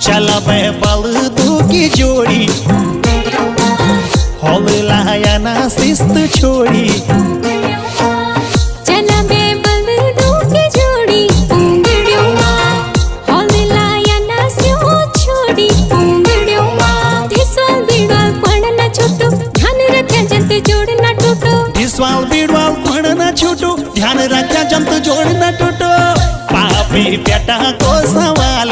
चला बे बलदू की जोड़ी हॉल लाया ना शिस्त छोड़ी चला बे बलदू की जोड़ी उंगड़ियों हॉल लाया ना स्यो छोड़ी उंगड़ियों धिसवाल बीड़वाल पण ना छूटो ध्यान रख्या जंत जोड़ ना टूटो धिसवाल बीड़वाल पण ना छूटो ध्यान रख्या जंत जोड़ ना टूटो पापी बेटा को सवाल